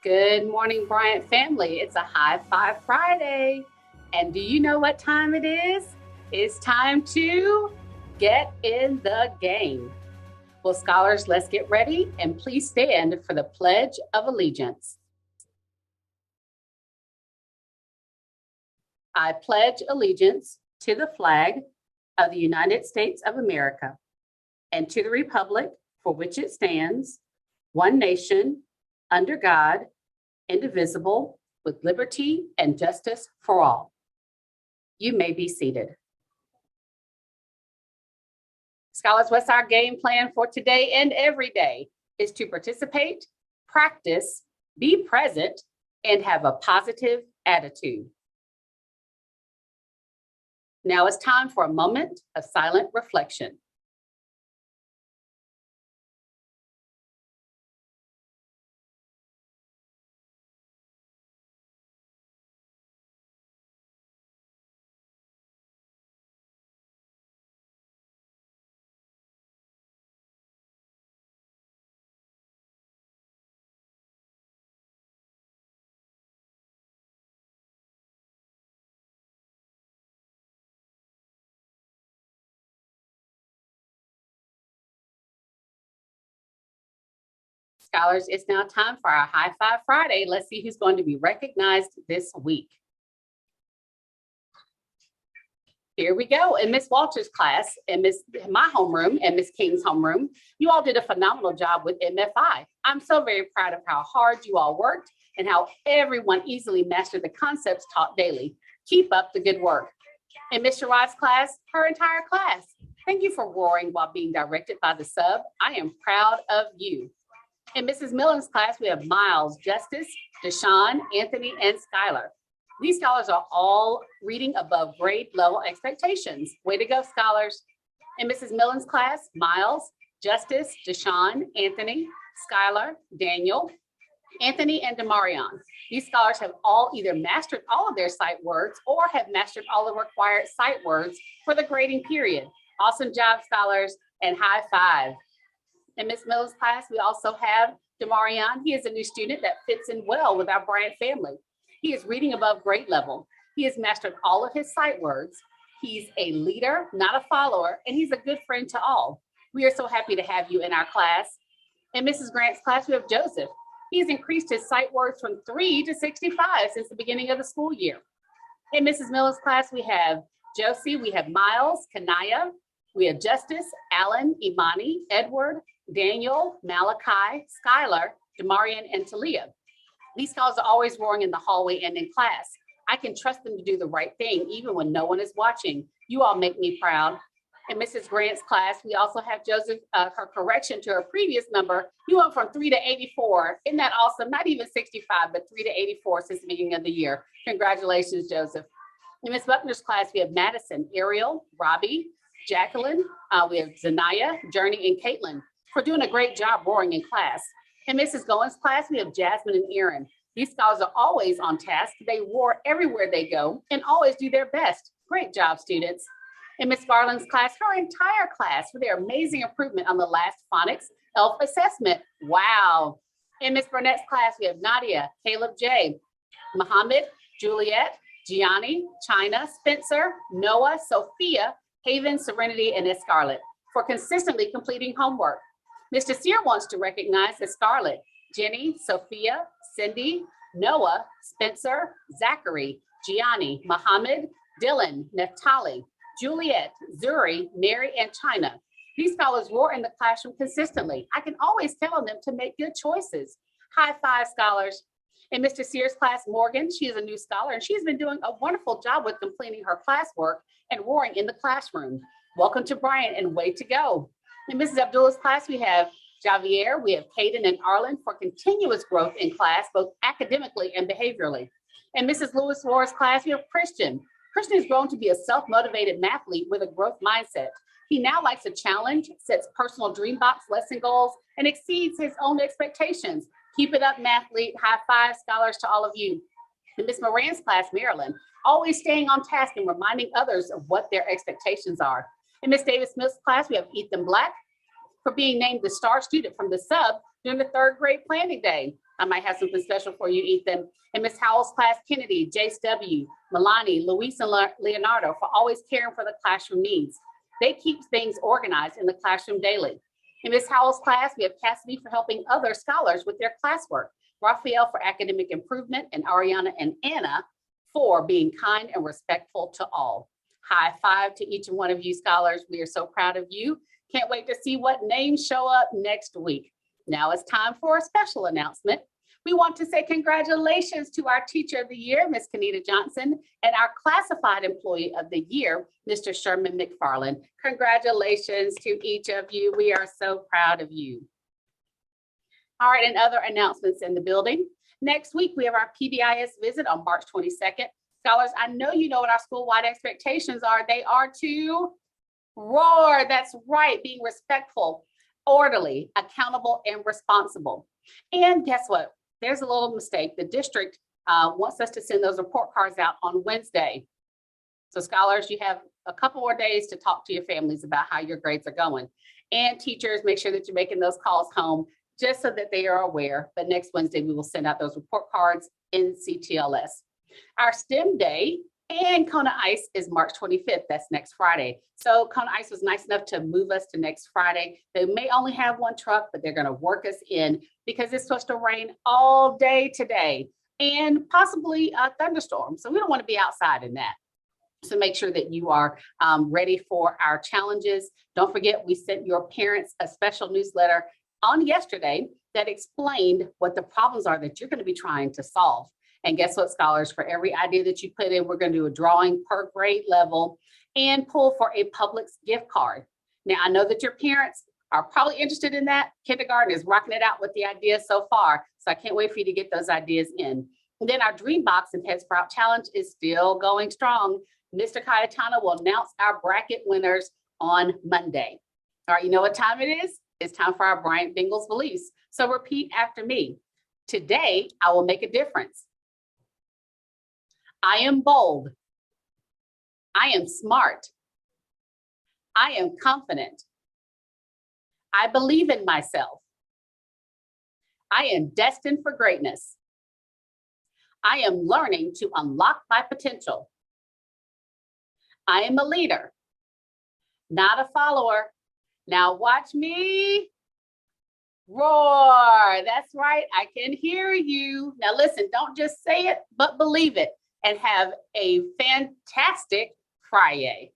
Good morning, Bryant family. It's a High Five Friday. And do you know what time it is? It's time to get in the game. Well, scholars, let's get ready and please stand for the Pledge of Allegiance. I pledge allegiance to the flag of the United States of America and to the republic for which it stands, one nation, under God, indivisible, with liberty and justice for all. You may be seated. Scholars, what's our game plan for today and every day? Is to participate, practice, be present, and have a positive attitude. Now it's time for a moment of silent reflection. Scholars, it's now time for our High Five Friday. Let's see who's going to be recognized this week. Here we go. In Miss Walters' class, in my homeroom and Miss King's homeroom, you all did a phenomenal job with MFI. I'm so very proud of how hard you all worked and how everyone easily mastered the concepts taught daily. Keep up the good work. In Miss Sherrod's class, her entire class, thank you for roaring while being directed by the sub. I am proud of you. In Mrs. Millen's class, we have Miles, Justice, Deshaun, Anthony, and Skylar. These scholars are all reading above grade level expectations. Way to go, scholars. In Mrs. Millen's class, Miles, Justice, Deshaun, Anthony, Skylar, Daniel, Anthony, and Demarion. These scholars have all either mastered all of their sight words or have mastered all the required sight words for the grading period. Awesome job, scholars, and high five. In Ms. Miller's class, we also have Demarion. He is a new student that fits in well with our Bryant family. He is reading above grade level. He has mastered all of his sight words. He's a leader, not a follower, and he's a good friend to all. We are so happy to have you in our class. In Mrs. Grant's class, we have Joseph. He's increased his sight words from 3 to 65 since the beginning of the school year. In Mrs. Miller's class, we have Josie, we have Miles, Kanaya, we have Justice, Alan, Imani, Edward, Daniel, Malachi, Skylar, Demarion, and Talia. These scholars are always roaring in the hallway and in class. I can trust them to do the right thing even when no one is watching. You all make me proud. In Mrs. Grant's class, we also have Joseph, her correction to her previous number. You went from 3 to 84. Isn't that awesome? Not even 65, but 3 to 84 since the beginning of the year. Congratulations, Joseph. In Ms. Buckner's class, we have Madison, Ariel, Robbie, Jacqueline, we have Zanaya, Journey, and Caitlin for doing a great job roaring in class. In Mrs. Goins' class, we have Jasmine and Aaron. These scholars are always on task. They roar everywhere they go and always do their best. Great job, students. In Ms. Garland's class, her entire class for their amazing improvement on the last phonics ELF assessment. Wow. In Ms. Burnett's class, we have Nadia, Caleb J, Muhammad, Juliet, Gianni, China, Spencer, Noah, Sophia, Haven, Serenity, and Scarlett for consistently completing homework. Mr. Sear wants to recognize Scarlett, Jenny, Sophia, Cindy, Noah, Spencer, Zachary, Gianni, Muhammad, Dylan, Neftali, Juliet, Zuri, Mary, and China. These scholars roar in the classroom consistently. I can always tell them to make good choices. High five, scholars. In Mr. Sears' class, Morgan, she is a new scholar, and she's been doing a wonderful job with completing her classwork and roaring in the classroom. Welcome to Bryant, and way to go. In Mrs. Abdullah's class, we have Javier, we have Caden and Arlen for continuous growth in class, both academically and behaviorally. In Mrs. Lewis Ward's class, we have Christian. Christian has grown to be a self-motivated mathlete with a growth mindset. He now likes a challenge, sets personal dream box lesson goals, and exceeds his own expectations. Keep it up, mathlete. High five, scholars, to all of you. In Ms. Moran's class, Marilyn, always staying on task and reminding others of what their expectations are. In Ms. Davis-Smith's class, we have Ethan Black for being named the star student from the sub during the third grade planning day. I might have something special for you, Ethan. And Miss Howell's class, Kennedy, Jace W., Milani, Luis, and Leonardo for always caring for the classroom needs. They keep things organized in the classroom daily. In Miss Howell's class, we have Cassidy for helping other scholars with their classwork, Raphael for academic improvement, and Ariana and Anna for being kind and respectful to all. High five to each and one of you scholars. We are so proud of you. Can't wait to see what names show up next week. Now it's time for a special announcement. We want to say congratulations to our Teacher of the Year, Ms. Kenita Johnson, and our Classified Employee of the Year, Mr. Sherman McFarland. Congratulations to each of you. We are so proud of you. All right, and other announcements in the building. Next week, we have our PBIS visit on March 22nd. Scholars, I know you know what our school-wide expectations are. They are to roar. That's right, being respectful, orderly, accountable, and responsible. And guess what? There's a little mistake. The district wants us to send those report cards out on Wednesday. So scholars, you have a couple more days to talk to your families about how your grades are going. And teachers, make sure that you're making those calls home just so that they are aware. But next Wednesday, we will send out those report cards in CTLS. Our STEM day and Kona Ice is March 25th. That's next Friday. So Kona Ice was nice enough to move us to next Friday. They may only have one truck, but they're going to work us in because it's supposed to rain all day today and possibly a thunderstorm. So we don't want to be outside in that. So make sure that you are ready for our challenges. Don't forget, we sent your parents a special newsletter on yesterday that explained what the problems are that you're going to be trying to solve. And guess what, scholars? For every idea that you put in, we're going to do a drawing per grade level and pull for a Publix gift card. Now, I know that your parents are probably interested in that. Kindergarten is rocking it out with the ideas so far. So I can't wait for you to get those ideas in. And then our Dream Box and Pet Sprout Challenge is still going strong. Mr. Cayetano will announce our bracket winners on Monday. All right, you know what time it is? It's time for our Bryant Bengals beliefs. So repeat after me. Today, I will make a difference. I am bold. I am smart. I am confident. I believe in myself. I am destined for greatness. I am learning to unlock my potential. I am a leader, not a follower. Now watch me roar. That's right. I can hear you. Now listen, don't just say it, but believe it. And have a fantastic Friday.